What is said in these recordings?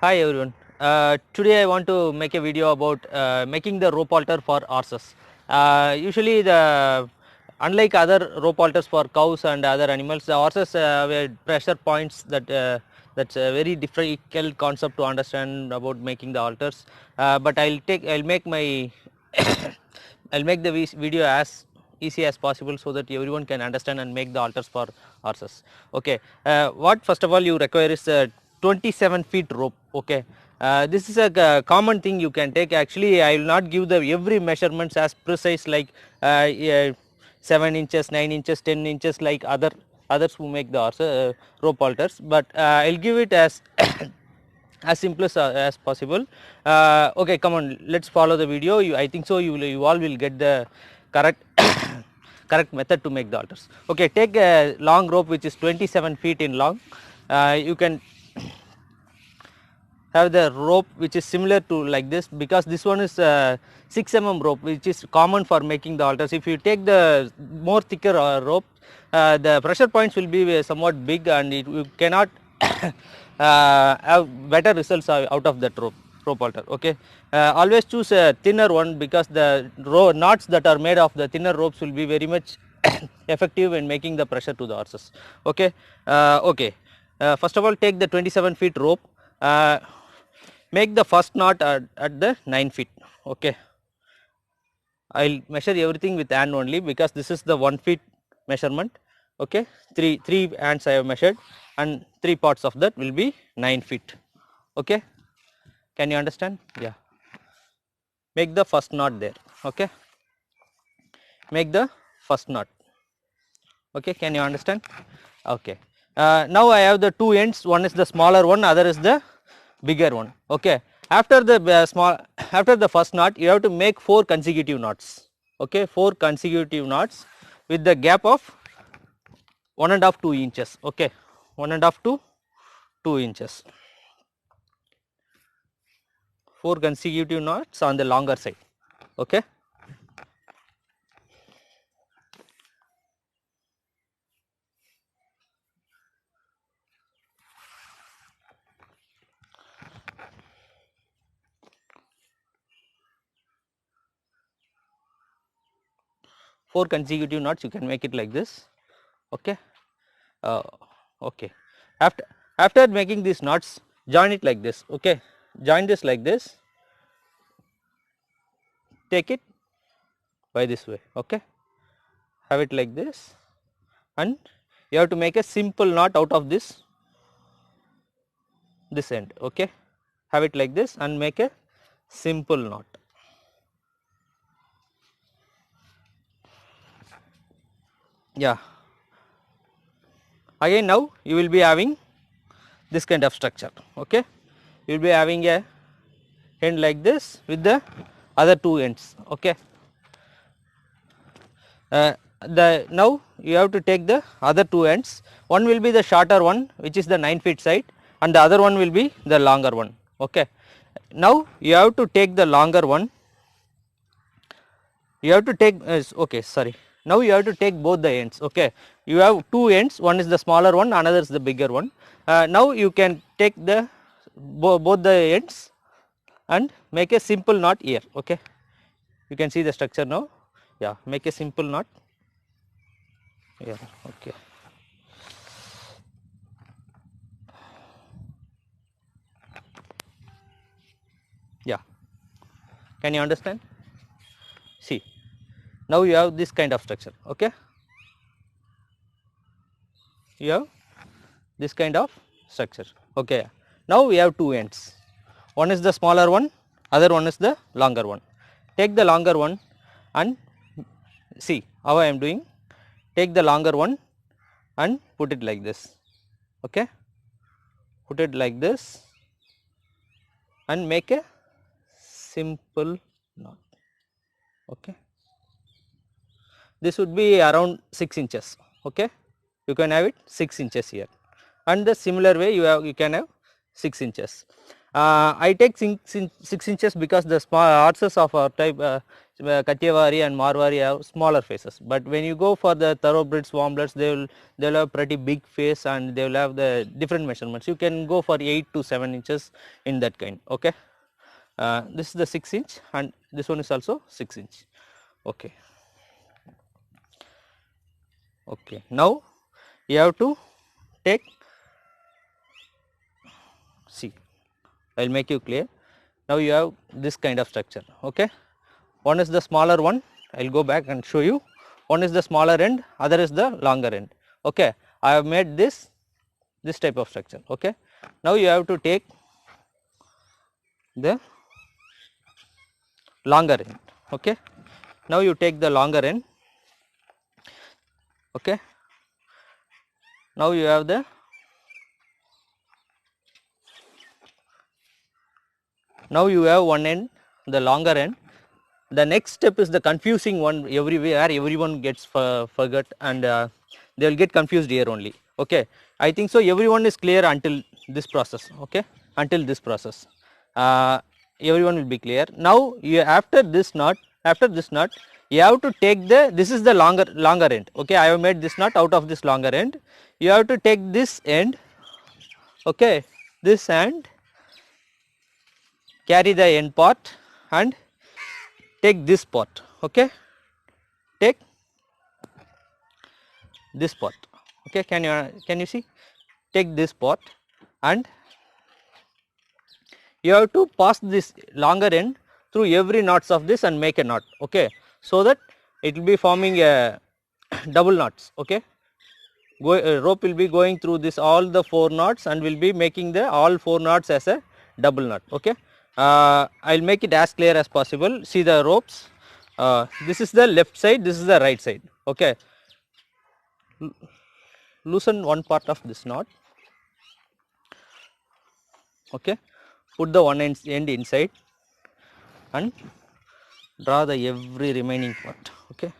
Hi everyone. Today I want to make a video about making the rope halter for horses. Usually unlike other rope halters for cows and other animals, the horses have pressure points that's a very difficult concept to understand about making the halters. But I'll make my I'll make the video as easy as possible so that everyone can understand and make the halters for horses. Okay. What first of all you require is a 27 feet rope. Okay. This is a common thing you can take. Actually I will not give the every measurements as precise like 7 inches, 9 inches, 10 inches like others who make the rope halters, but I'll give it as as simple as possible. Okay, come on, let's follow the video. I think so you all will get the correct correct method to make the halters. Okay, take a long rope which is 27 feet in long. You can have the rope which is similar to like this, because this one is 6 mm rope which is common for making the halters. If you take the more thicker rope, the pressure points will be somewhat big and you cannot have better results out of that rope halter. Okay, always choose a thinner one, because the knots that are made of the thinner ropes will be very much effective in making the pressure to the horses. Okay. First of all, take the 27 feet rope, make the first knot at the 9 feet. Okay, I will measure everything with hand only, because this is the 1 feet measurement. Okay, three hands I have measured, and 3 parts of that will be 9 feet. Okay, can you understand? Yeah, make the first knot there. Okay, make the first knot. Okay, can you understand? Okay, now I have the two ends, one is the smaller one, other is the bigger one. Okay, after the after the first knot you have to make 4 consecutive knots. Okay, 4 consecutive knots with the gap of 1.5 to 2 inches. Okay, 1.5 to 2 inches, 4 consecutive knots on the longer side. Okay, 4 consecutive knots you can make it like this. Okay, uh, okay, after making these knots, join it like this. Okay, join this like this, take it by this way. Okay, have it like this, and you have to make a simple knot out of this end. Okay, have it like this and make a simple knot. Yeah, again now you will be having this kind of structure. Okay, you will be having a end like this with the other two ends. Okay, now you have to take the other two ends. One will be the shorter one, which is the 9 feet side, and the other one will be the longer one. Okay, now you have to take the longer one, you have to take okay, sorry, now you have to take both the ends. Okay, you have two ends, one is the smaller one, another is the bigger one. Now you can take the both the ends and make a simple knot here. Okay, you can see the structure now. Yeah, make a simple knot. Yeah, okay. Yeah, can you understand? See, now you have this kind of structure. Okay, you have this kind of structure. Okay, now we have two ends, one is the smaller one, other one is the longer one. Take the longer one and see how I am doing. Take the longer one and put it like this. Okay, put it like this and make a simple knot. Okay, this would be around 6 inches. Okay, you can have it 6 inches here, and the similar way you can have 6 inches. I take 6 inches because the small horses of our type Kathiawari and Marwari have smaller faces, but when you go for the thoroughbreds, warmbloods, they will have pretty big face and they will have the different measurements. You can go for 8 to 7 inches in that kind. Okay, this is the 6 inch and this one is also 6 inch. Okay. Okay. Now you have to take, see, I will make you clear. Now you have this kind of structure. Okay. One is the smaller one, I will go back and show you. One is the smaller end, other is the longer end. Okay. I have made this type of structure. Okay. Now you have to take the longer end. Okay. Now you take the longer end. Okay. Now you have the, now you have one end, the longer end. The next step is the confusing one. Everywhere everyone gets forgot and they will get confused here only. Okay, I think so everyone is clear until this process. Okay, until this process everyone will be clear. Now you, after this knot, you have to take the, this is the longer end. Okay, I have made this knot out of this longer end. You have to take this end, okay, this end, carry the end part and take this part. Okay, take this part. Okay, can you see, take this part and you have to pass this longer end through every knots of this and make a knot. Okay, so that it will be forming a double knots. Okay, rope will be going through this all the 4 knots and will be making the all 4 knots as a double knot. Okay, I will make it as clear as possible. See the ropes, this is the left side, this is the right side. Okay, loosen one part of this knot. Okay, put the one end inside and draw the every remaining part. Okay,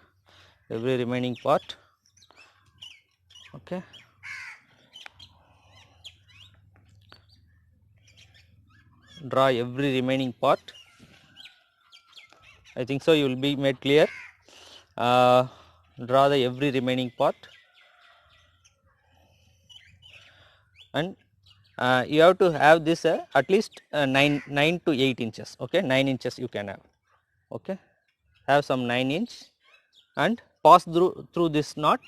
every remaining part. Okay, draw every remaining part. I think so you will be made clear. Draw the every remaining part and you have to have this at least 9 to 8 inches. Okay, 9 inches you can have. Okay, have some 9 inch and pass through this knot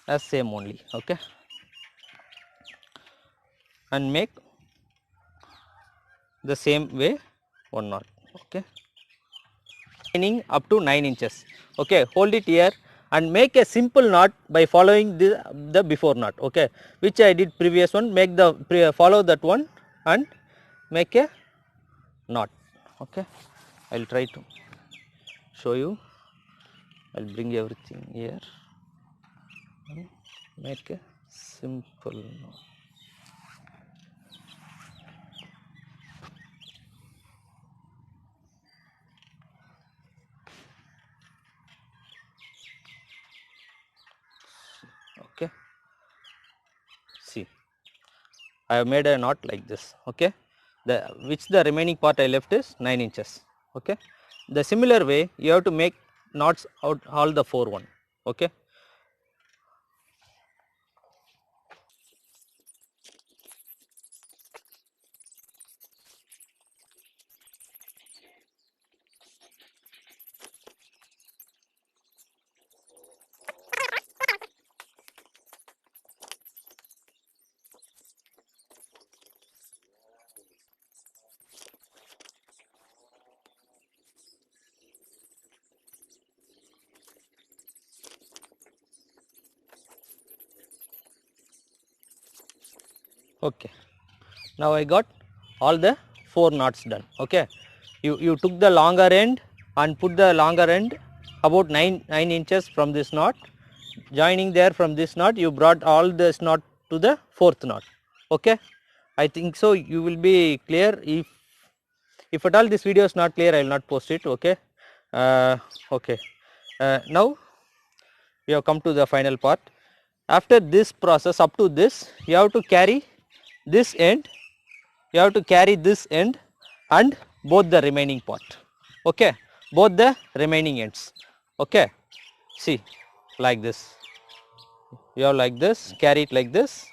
as same only. Okay, and make the same way one knot. Okay, up to 9 inches. Okay, hold it here and make a simple knot by following the before knot. Okay, which I did previous one. Make the follow that one and make a knot. Okay, I will try to show you. I will bring everything here and make a simple knot. Okay, see, I have made a knot like this. Okay, the remaining part I left is 9 inches. Okay, the similar way you have to make knots out all the 4 one. Okay, okay. Now I got all the 4 knots done. Okay, you took the longer end and put the longer end about 9 inches from this knot, joining there from this knot you brought all this knot to the 4th knot. Okay, I think so you will be clear. If at all this video is not clear, I will not post it. Okay, okay. Now we have come to the final part. After this process, up to this, you have to carry this end, you have to carry this end and both the remaining part. Okay, both the remaining ends. Okay, see, like this. You have like this, carry it like this,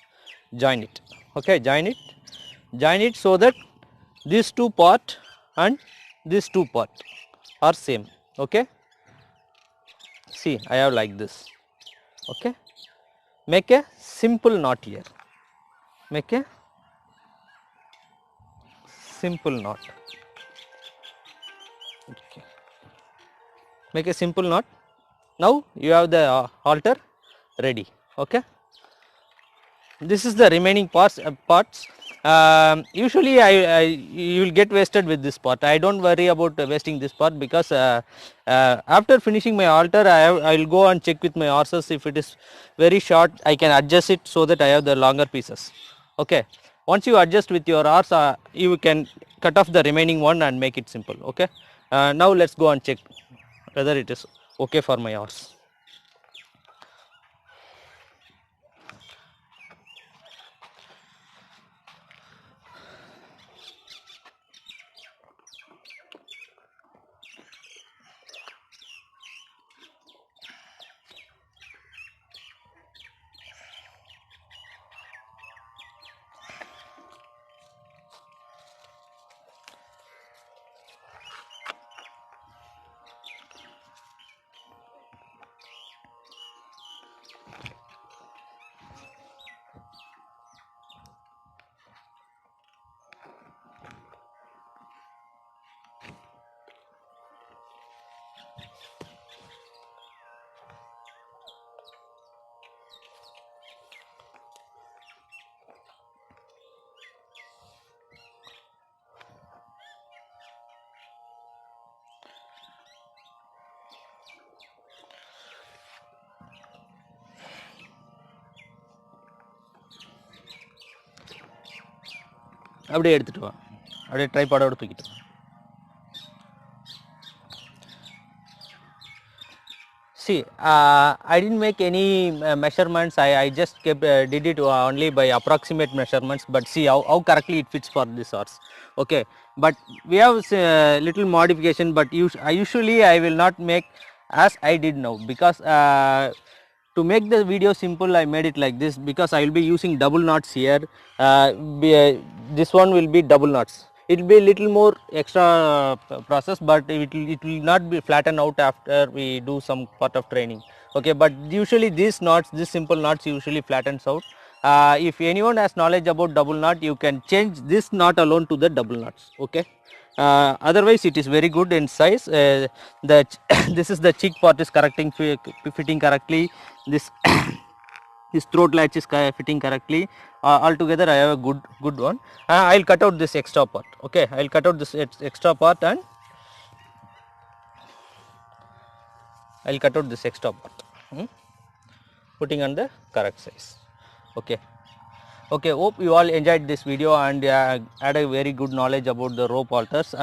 join it. Okay, join it so that these two part and these two part are same. Okay, see, I have like this. Okay, make a simple knot here. Make a simple knot. Okay. Make a simple knot. Now you have the halter ready. Okay, this is the remaining parts. Usually you will get wasted with this part. I don't worry about wasting this part, because after finishing my halter I will go and check with my horses. If it is very short, I can adjust it so that I have the longer pieces. Okay, once you adjust with your horse, you can cut off the remaining one and make it simple. Okay, now let's go and check whether it is okay for my horse. அப்படியே எடுத்துட்டு வா, அப்படியே ட்ரைபாடோட தூக்கிட்டு வா. See, I didn't make any measurements. I just did it only by approximate measurements. But see how correctly it fits for this horse. Okay, but we have little modification. But usually I will not make as I did now, because to make the video simple, I made it like this, because I will be using double knots here. This one will be double knots. It will be little more extra process, but it will not be flattened out after we do some part of training. Okay, but usually these knots, these simple knots usually flattens out. If anyone has knowledge about double knot, you can change this knot alone to the double knots. Okay, otherwise it is very good in size. The this is the cheek part is correcting, fitting correctly. This his throat latch is fitting correctly. Altogether I have a good one. I'll cut out this extra part. Okay, I'll cut out this extra part, and I'll cut out this extra part, putting on the correct size. Okay, okay, hope you all enjoyed this video and had a very good knowledge about the rope halters.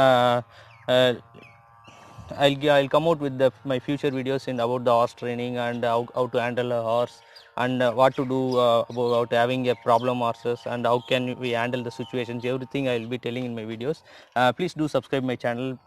I'll come out with my future videos in about the horse training, and how to handle a horse, and what to do about having a problem horses, and how can we handle the situations. Everything I will be telling in my videos. Please do subscribe my channel.